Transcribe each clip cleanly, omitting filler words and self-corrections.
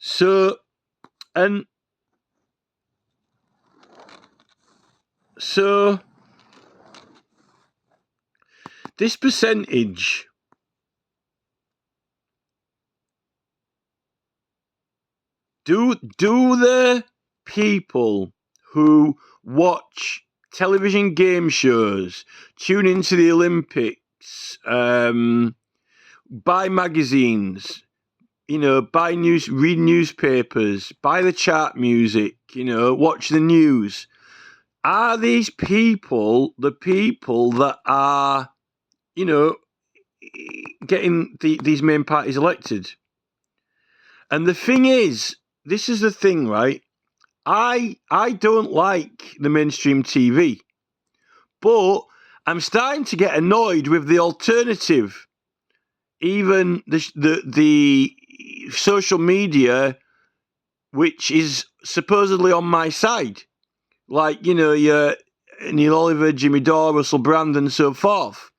So, and so this percentage, do the people who watch television game shows, tune into the Olympics, buy magazines, buy news, read newspapers, buy the chart music, watch the news. Are these people the people that are, getting these main parties elected? And the thing is, this is the thing, right? I don't like the mainstream TV, but I'm starting to get annoyed with the alternative. Even the social media, which is supposedly on my side, like your Neil Oliver, Jimmy Dore, Russell Brand, and so forth,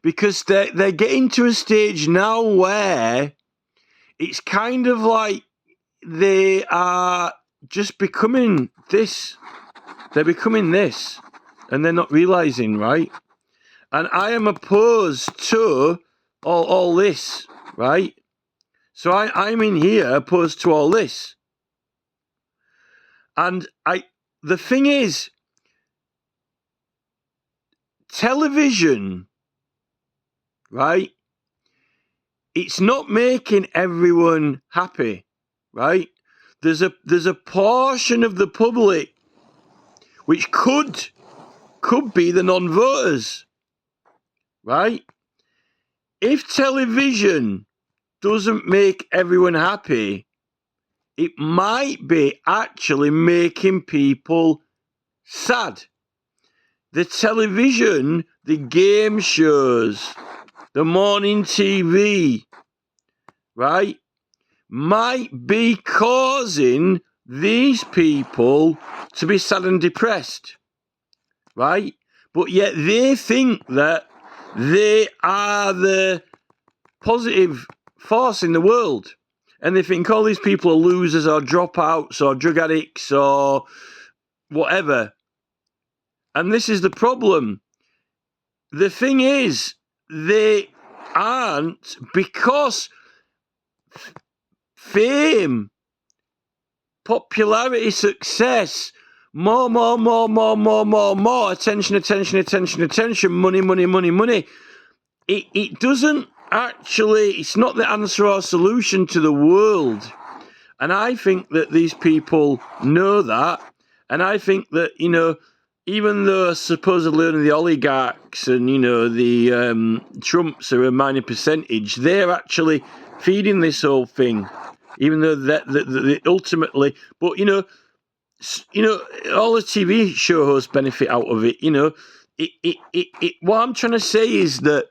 because they're getting to a stage now where it's kind of like they are just becoming this. They're becoming this, and they're not realizing, right? And I am opposed to all this, right? So I'm in here opposed to all this. And the thing is, television, right? It's not making everyone happy, right? There's a portion of the public which could be the non-voters, right? If television doesn't make everyone happy, it might be actually making people sad. The television, the game shows, the morning TV, right, might be causing these people to be sad and depressed, right? But yet they think that they are the positive force in the world. And they think all these people are losers or dropouts or drug addicts or whatever. And this is the problem. The thing is, they aren't, because fame, popularity, success, more, attention, money. It doesn't actually, it's not the answer or solution to the world. And I think that these people know that. And I think that, even though supposedly only the oligarchs and, the Trumps are a minor percentage, they're actually feeding this whole thing. Even though that ultimately, but all the TV show hosts benefit out of it. What I'm trying to say is that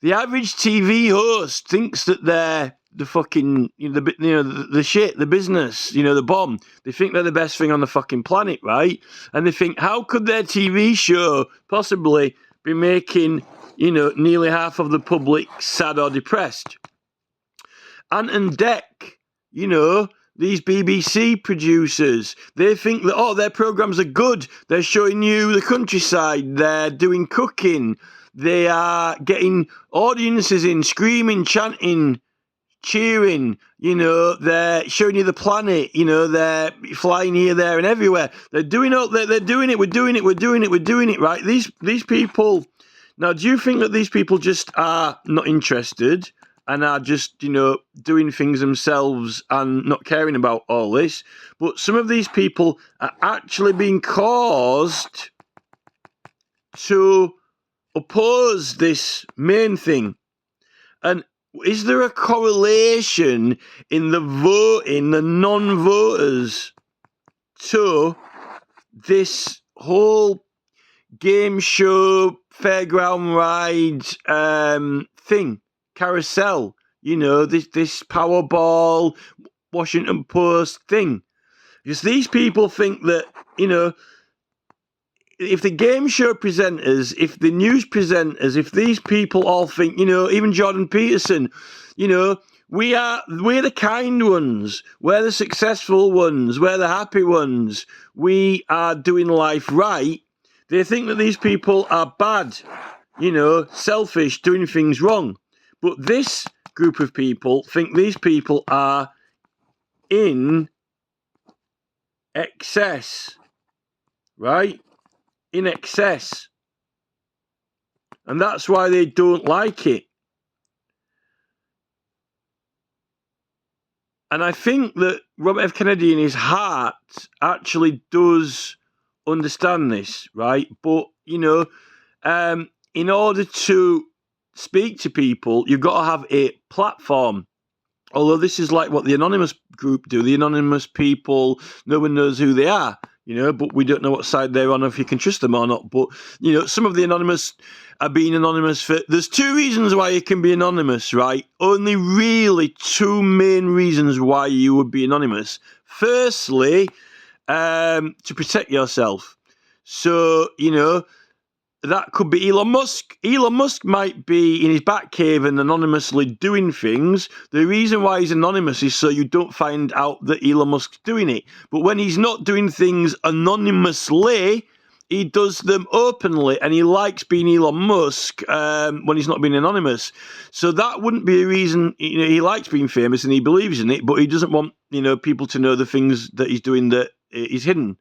the average TV host thinks that they're the fucking, the shit, the business, the bomb. They think they're the best thing on the fucking planet, right? And they think, how could their TV show possibly be making, nearly half of the public sad or depressed? Ant and Dec, these BBC producers, they think that, their programmes are good. They're showing you the countryside. They're doing cooking. They are getting audiences in, screaming, chanting, cheering. They're showing you the planet. They're flying here, there, and everywhere. They're doing They're doing it. We're doing it. Right? These people. Now, do you think that these people just are not interested and are just, doing things themselves and not caring about all this? But some of these people are actually being caused to oppose this main thing. And is there a correlation in the voting, the non-voters, to this whole game show, fairground ride thing, carousel? This Powerball, Washington Post thing. Because these people think that, if the game show presenters, if the news presenters, if these people all think, even Jordan Peterson, we're the kind ones. We're the successful ones. We're the happy ones. We are doing life right. They think that these people are bad, selfish, doing things wrong. But this group of people think these people are in excess, right? In excess. And that's why they don't like it. And I think that Robert F. Kennedy in his heart actually does understand this, right? But, in order to speak to people, you've got to have a platform. Although this is like what the Anonymous group do. The Anonymous people, no one knows who they are, but we don't know what side they're on, if you can trust them or not. But, some of the Anonymous are being anonymous for... There's two reasons why you can be anonymous, right? Only really two main reasons why you would be anonymous. Firstly, to protect yourself. So, that could be Elon Musk. Elon Musk might be in his back cave and anonymously doing things. The reason why he's anonymous is so you don't find out that Elon Musk's doing it. But when he's not doing things anonymously, he does them openly, and he likes being Elon Musk when he's not being anonymous. So that wouldn't be a reason. He likes being famous and he believes in it, but he doesn't want people to know the things that he's doing that is hidden.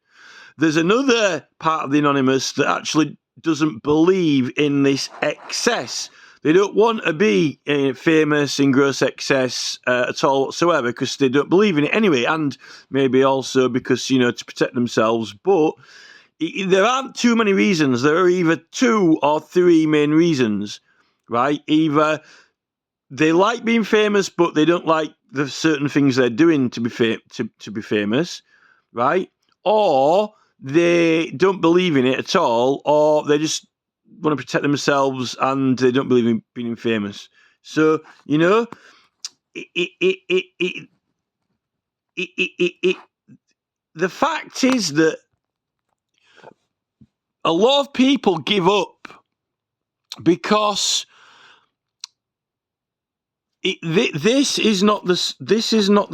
There's another part of the Anonymous that actually doesn't believe in this excess. They don't want to be famous in gross excess at all whatsoever, because they don't believe in it anyway, and maybe also because, to protect themselves. But there aren't too many reasons. There are either two or three main reasons, right? Either they like being famous, but they don't like the certain things they're doing to be famous, right? Or they don't believe in it at all, or they just want to protect themselves and they don't believe in being famous. So, the fact is that a lot of people give up because this is not the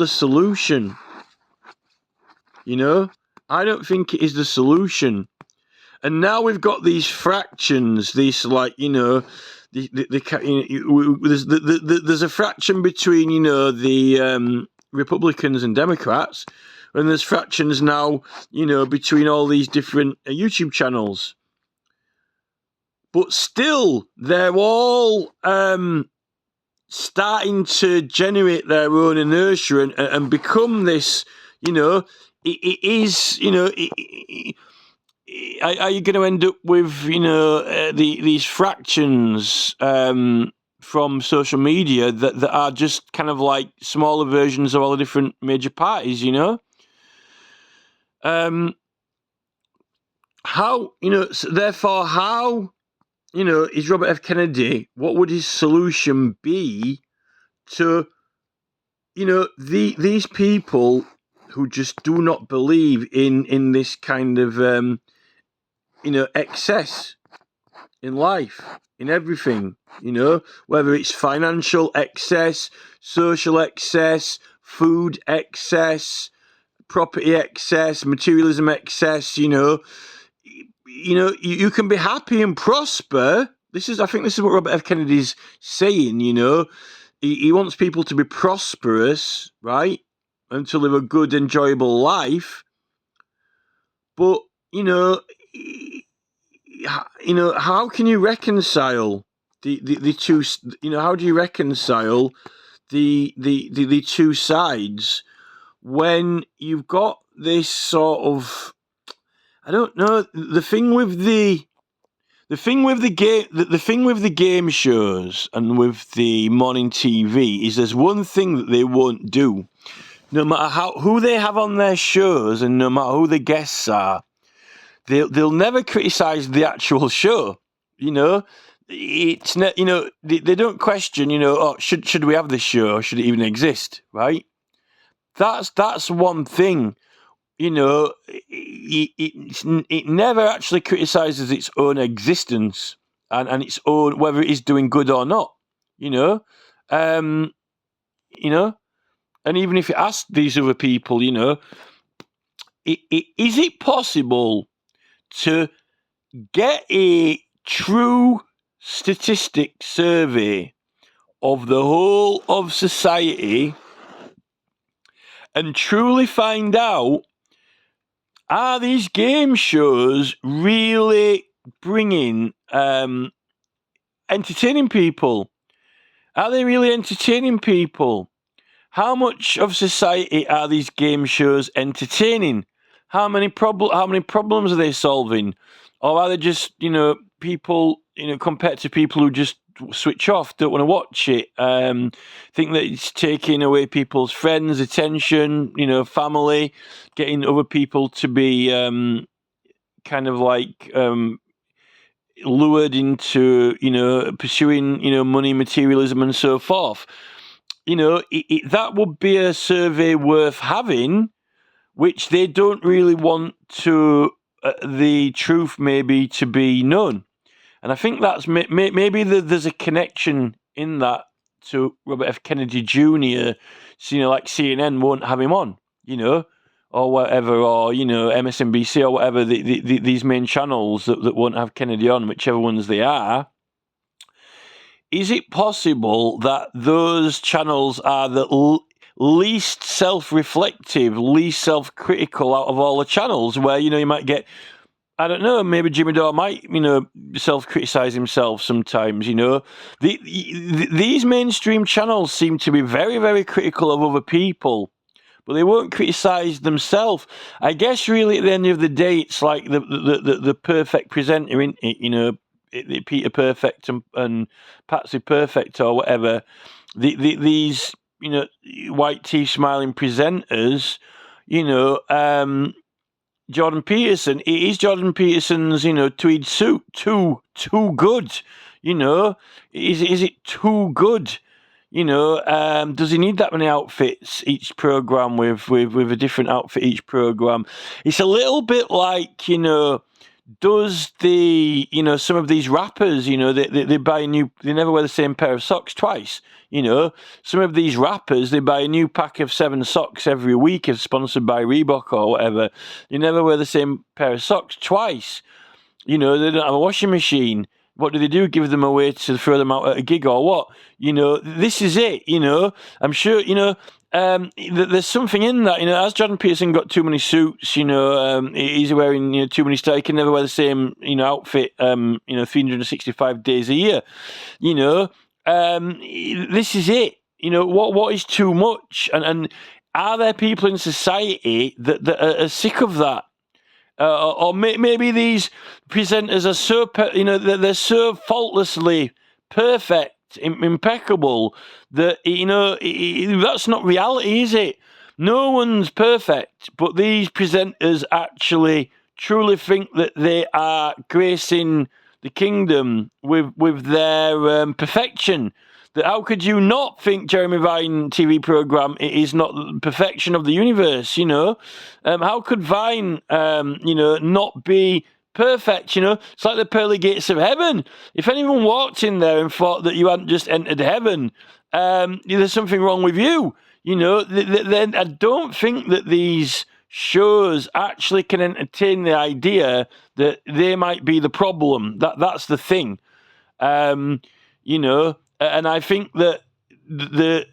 solution. I don't think it is the solution. And now we've got these fractions, there's a fraction between, the Republicans and Democrats, and there's fractions now, between all these different YouTube channels. But still, they're all starting to generate their own inertia and become this, it is, are you going to end up with, these fractions from social media that are just kind of like smaller versions of all the different major parties, How, so therefore, how, is Robert F. Kennedy, what would his solution be to, these people who just do not believe in this kind of, excess in life, in everything, whether it's financial excess, social excess, food excess, property excess, materialism excess, you can be happy and prosper. I think this is what Robert F. Kennedy's saying, He wants people to be prosperous, right? And to live a good, enjoyable life. But, how can you reconcile the two, how do you reconcile the two sides when you've got this sort of, I don't know, the thing with the game shows and with the morning TV is there's one thing that they won't do. No matter who they have on their shows and no matter who the guests are, they'll never criticize the actual show. It's they don't question. Should we have this show? Or should it even exist? Right? That's one thing. It never actually criticizes its own existence and its own, whether it is doing good or not. you know. And even if you ask these other people, you know, is it possible to get a true statistic survey of the whole of society and truly find out, are these game shows really bringing entertaining people? Are they really entertaining people? How much of society are these game shows entertaining? How many problems are they solving? Or are they just, you know, people, you know, compared to people who just switch off, don't want to watch it, think that it's taking away people's friends, attention, you know, family, getting other people to be kind of like lured into, you know, pursuing, you know, money, materialism, and so forth. You know, that would be a survey worth having, which they don't really want to the truth maybe to be known. And I think that's maybe there's a connection in that to Robert F. Kennedy Jr. So, you know, like CNN won't have him on, you know, or whatever, or, you know, MSNBC or whatever, these main channels that won't have Kennedy on, whichever ones they are. Is it possible that those channels are the least self-reflective, least self-critical out of all the channels, where, you know, you might get, I don't know, maybe Jimmy Dore might, you know, self-criticize himself sometimes, you know. These mainstream channels seem to be very, very critical of other people, but they won't criticize themselves. I guess really at the end of the day, it's like the perfect presenter, isn't it? You know, Peter Perfect and Patsy Perfect or whatever. These, you know, white teeth smiling presenters, you know, Jordan Peterson. Is Jordan Peterson's, you know, tweed suit too good? You know, is it too good? You know, does he need that many outfits each program with a different outfit each program? It's a little bit like, you know, does the, you know, some of these rappers, you know, they buy a new, they never wear the same pair of socks twice. You know, some of these rappers, they buy a new pack of 7 socks every week if sponsored by Reebok or whatever. You never wear the same pair of socks twice. You know, they don't have a washing machine. What do? Give them away to throw them out at a gig or what? You know, this is it, you know. I'm sure, you know, there's something in that, you know. As Jordan Peterson got too many suits, you know, he's wearing, you know, too many styles. He can never wear the same, you know, outfit, you know, 365 days a year. You know, this is it. You know, what is too much? And are there people in society that are sick of that? Or maybe these presenters are so, you know, they're so faultlessly perfect, impeccable, that, you know, that's not reality, is it? No one's perfect, but these presenters actually truly think that they are gracing the kingdom with their perfection. That how could you not think Jeremy Vine TV program is not the perfection of the universe? You know, how could Vine, you know, not be perfect? You know, it's like the pearly gates of heaven. If anyone walked in there and thought that you hadn't just entered heaven, there's something wrong with you. You know, then I don't think that these shows actually can entertain the idea that they might be the problem. That's the thing. You know. And I think that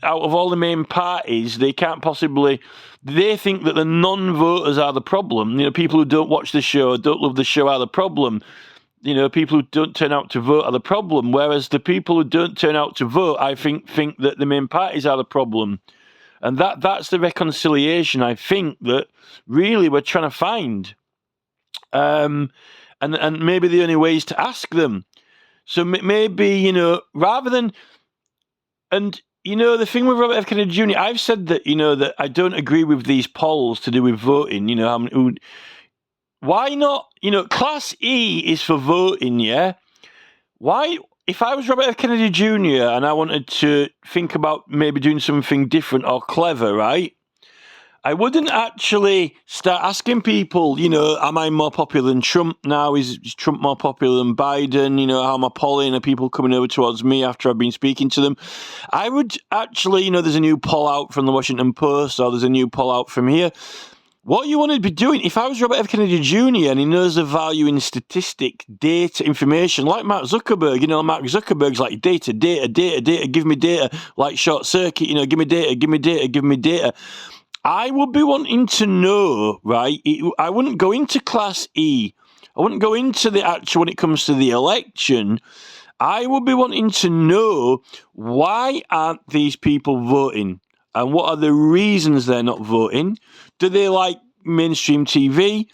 out of all the main parties, they can't possibly. They think that the non-voters are the problem. You know, people who don't watch the show, don't love the show, are the problem. You know, people who don't turn out to vote are the problem. Whereas the people who don't turn out to vote, I think that the main parties are the problem. And that's the reconciliation I think that really we're trying to find. And maybe the only way is to ask them. So maybe, you know, rather than, and, you know, the thing with Robert F. Kennedy Jr., I've said that, you know, that I don't agree with these polls to do with voting, you know, why not, you know, Class E is for voting, yeah? Why, if I was Robert F. Kennedy Jr. and I wanted to think about maybe doing something different or clever, right? I wouldn't actually start asking people, am I more popular than Trump now? Is Trump more popular than Biden? How am I polling? Are people coming over towards me after I've been speaking to them? I would actually, there's a new poll out from the Washington Post, or there's a new poll out from here. What you want to be doing, if I was Robert F. Kennedy Jr. and he knows the value in statistic, data, information, like Mark Zuckerberg, Mark Zuckerberg's like data, give me data, like short circuit, give me data. I would be wanting to know, right? I wouldn't go into Class E. I wouldn't go into the actual, when it comes to the election. I would be wanting to know, why aren't these people voting? And what are the reasons they're not voting? Do they like mainstream TV?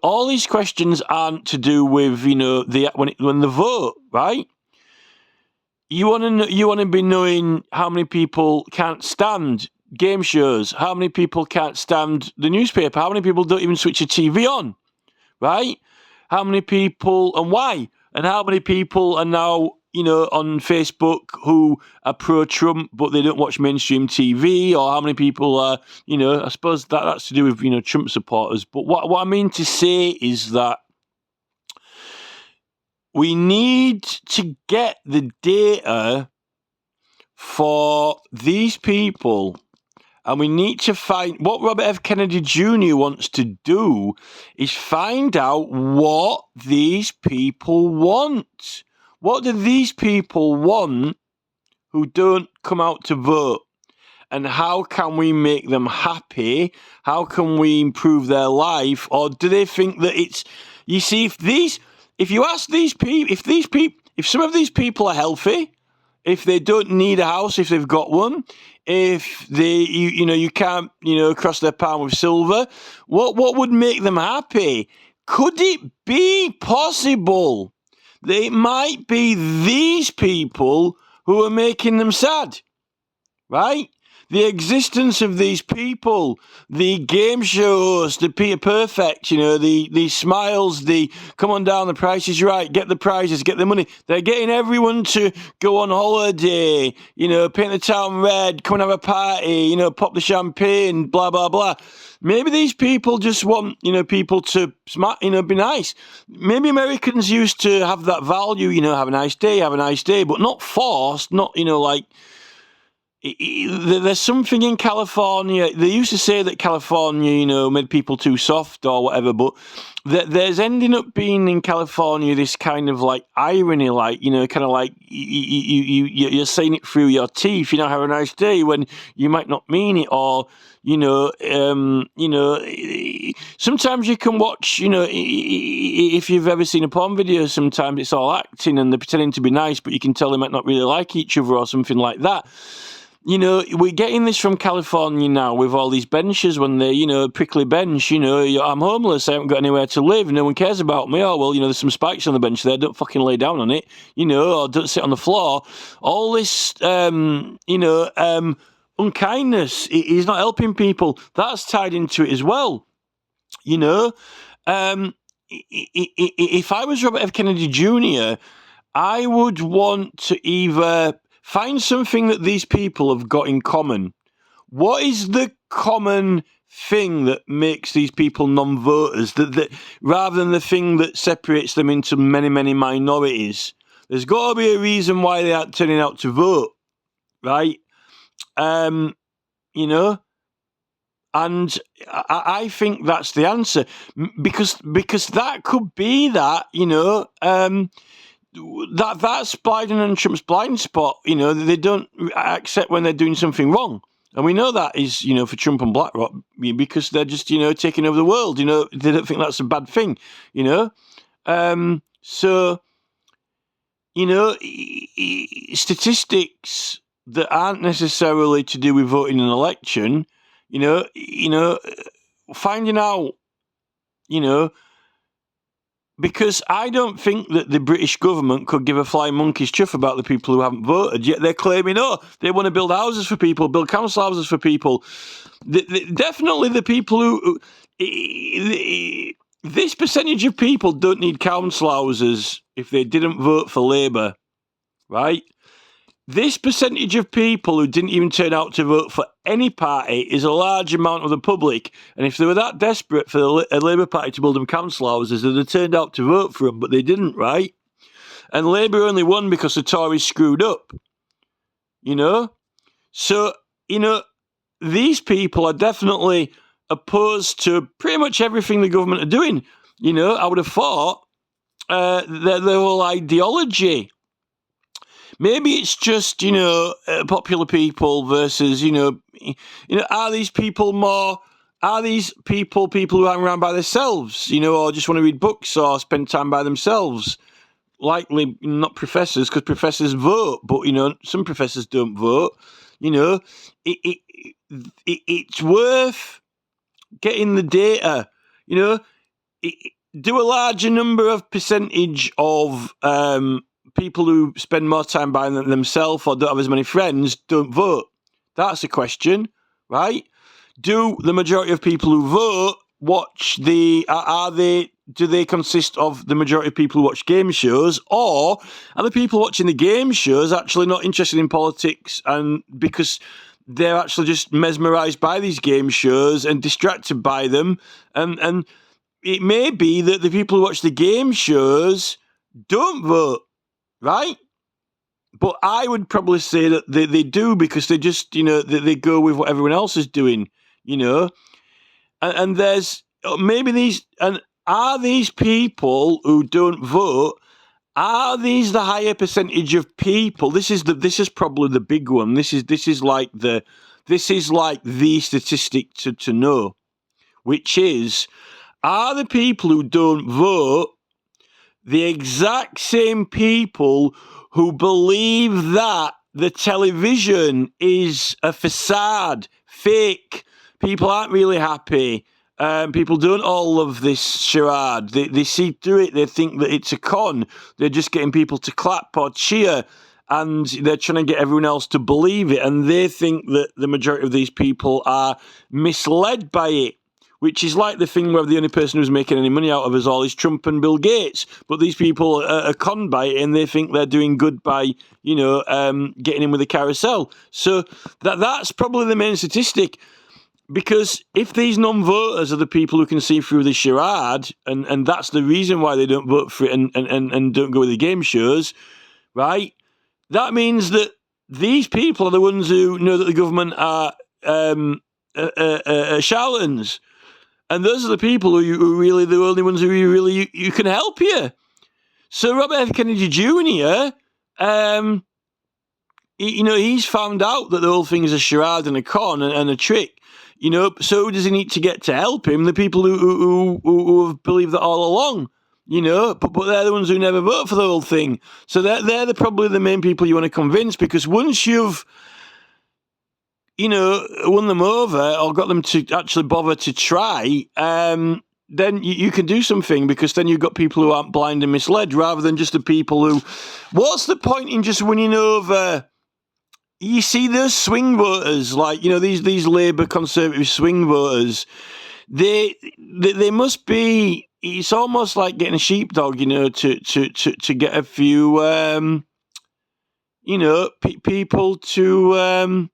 All these questions aren't to do with, when they vote, right? You want to be knowing how many people can't stand game shows, how many people can't stand the newspaper, how many people don't even switch the TV on, right? How many people and why? And how many people are now, on Facebook who are pro-Trump, but they don't watch mainstream TV? Or how many people are, I suppose that's to do with, Trump supporters. But what I mean to say is that we need to get the data for these people, and we need to find what Robert F. Kennedy Jr. wants to do is find out what these people want. What do these people want who don't come out to vote? And how can we make them happy? How can we improve their life? Or do they think that it's, you see, if you ask these people, if some of these people are healthy, if they don't need a house, if they've got one, if they, you can't, cross their palm with silver, what would make them happy? Could it be possible that it might be these people who are making them sad, right? The existence of these people, the game shows, the Peter Perfect, the smiles, the come on down, the price is right, get the prizes, get the money. They're getting everyone to go on holiday, paint the town red, come and have a party, pop the champagne, blah, blah, blah. Maybe these people just want, people to be nice. Maybe Americans used to have that value, have a nice day, but not forced, not, like, there's something in California. They used to say that California, made people too soft or whatever, but there's ending up being in California this kind of like irony, like, kind of like you're saying it through your teeth, have a nice day when you might not mean it, or, sometimes you can watch, if you've ever seen a porn video, sometimes it's all acting and they're pretending to be nice, but you can tell they might not really like each other or something like that. We're getting this from California now with all these benches when they, prickly bench, I'm homeless, I haven't got anywhere to live, no one cares about me. Oh, well, there's some spikes on the bench there, don't fucking lay down on it, or don't sit on the floor. All this, unkindness is not helping people. That's tied into it as well, If I was Robert F. Kennedy Jr., I would want to either find something that these people have got in common. What is the common thing that makes these people non-voters, that rather than the thing that separates them into many, many minorities? There's got to be a reason why they aren't turning out to vote, right? And I think that's the answer, because that could be that, that's Biden and Trump's blind spot. They don't accept when they're doing something wrong. And we know that is, for Trump and BlackRock, because they're just, taking over the world. They don't think that's a bad thing, So, statistics that aren't necessarily to do with voting in an election, finding out, because I don't think that the British government could give a flying monkey's chuff about the people who haven't voted, yet they're claiming, they want to build houses for people, build council houses for people. Definitely the people who... this percentage of people don't need council houses if they didn't vote for Labour, right? this percentage of people who didn't even turn out to vote for any party is a large amount of the public. And if they were that desperate for the Labour Party to build them council houses, they'd have turned out to vote for them, but they didn't, right? And Labour only won because the Tories screwed up, you know? So, you know, these people are definitely opposed to pretty much everything the government are doing. You know, I would have thought their whole ideology. Maybe it's just, you know, popular people versus, you know, are these people people who hang around by themselves, you know, or just want to read books or spend time by themselves? Likely not professors, because professors vote, but, you know, some professors don't vote. You know, it's worth getting the data, you know, do a larger number of percentage of people who spend more time by themselves or don't have as many friends don't vote. That's a question, right? Do the majority of people who vote watch do they consist of the majority of people who watch game shows, or are the people watching the game shows actually not interested in politics and because they're actually just mesmerised by these game shows and distracted by them? And it may be that the people who watch the game shows don't vote, right? But I would probably say that they do, because they just, you know, they go with what everyone else is doing, you know? And there's maybe these, and are these people who don't vote, are these the higher percentage of people? This is probably the big one. This is like the statistic to know, which is, are the people who don't vote the exact same people who believe that the television is a facade, fake? People aren't really happy. People don't all love this charade. They see through it. They think that it's a con. They're just getting people to clap or cheer, and they're trying to get everyone else to believe it. And they think that the majority of these people are misled by it, which is like the thing where the only person who's making any money out of us all is Trump and Bill Gates. But these people are conned by it, and they think they're doing good by, you know, getting in with the carousel. So that's probably the main statistic. Because if these non-voters are the people who can see through the charade, and that's the reason why they don't vote for it and don't go with the game shows, right? That means that these people are the ones who know that the government are charlatans. And those are the people who really the only ones who you can help here. So Robert F. Kennedy Jr., you know, he's found out that the whole thing is a charade and a con and a trick. You know, so who does he need to get to help him? The people who have believed that all along, you know, but they're the ones who never vote for the whole thing. So they're probably the main people you want to convince, because once you've, you know, won them over or got them to actually bother to try, then you can do something, because then you've got people who aren't blind and misled, rather than just the people who, what's the point in just winning over? You see those swing voters, like, you know, these Labour Conservative swing voters, they must be, it's almost like getting a sheepdog, you know, to get a few, you know, people to,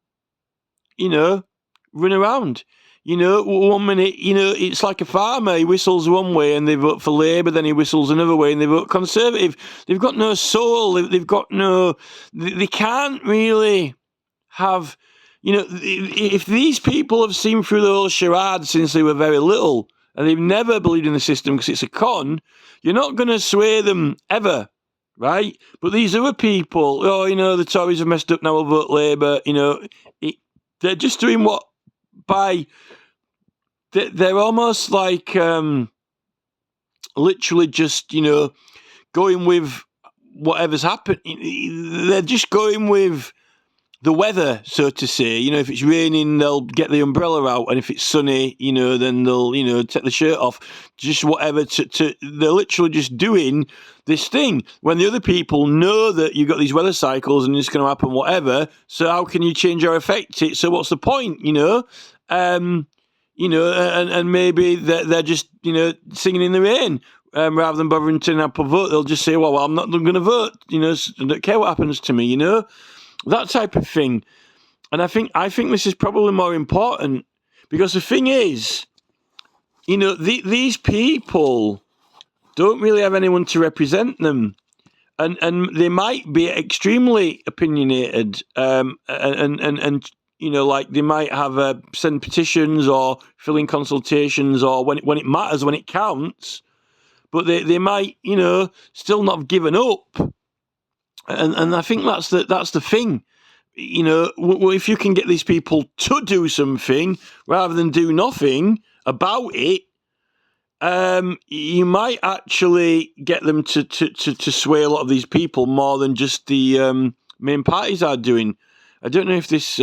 you know, run around. You know, 1 minute, you know, it's like a farmer. He whistles one way and they vote for Labour, then he whistles another way and they vote Conservative. They've got no soul. They've got no, they can't really have, you know, if these people have seen through the whole charade since they were very little and they've never believed in the system because it's a con, you're not going to sway them ever, right? But these other people, oh, you know, the Tories have messed up, now we'll vote Labour, you know, they're just doing what by... They're almost like literally just, you know, going with whatever's happened. They're just going with the weather, so to say. You know, if it's raining, they'll get the umbrella out, and if it's sunny, you know, then they'll, you know, take the shirt off. Just whatever. They're literally just doing this thing when the other people know that you've got these weather cycles and it's going to happen, whatever. So how can you change or affect it? So what's the point? You know. You know, and maybe they're just, you know, singing in the rain rather than bothering turning up a vote. They'll just say, well, I'm not going to vote. You know, I don't care what happens to me, you know. that type of thing. And I think this is probably more important, because the thing is, these people don't really have anyone to represent them. And they might be extremely opinionated, and like they might have send petitions or fill in consultations, or when it matters, when it counts, but they might still not have given up, and I think that's the thing. If you can get these people to do something rather than do nothing about it, you might actually get them to sway a lot of these people more than just the main parties are doing. I don't know if this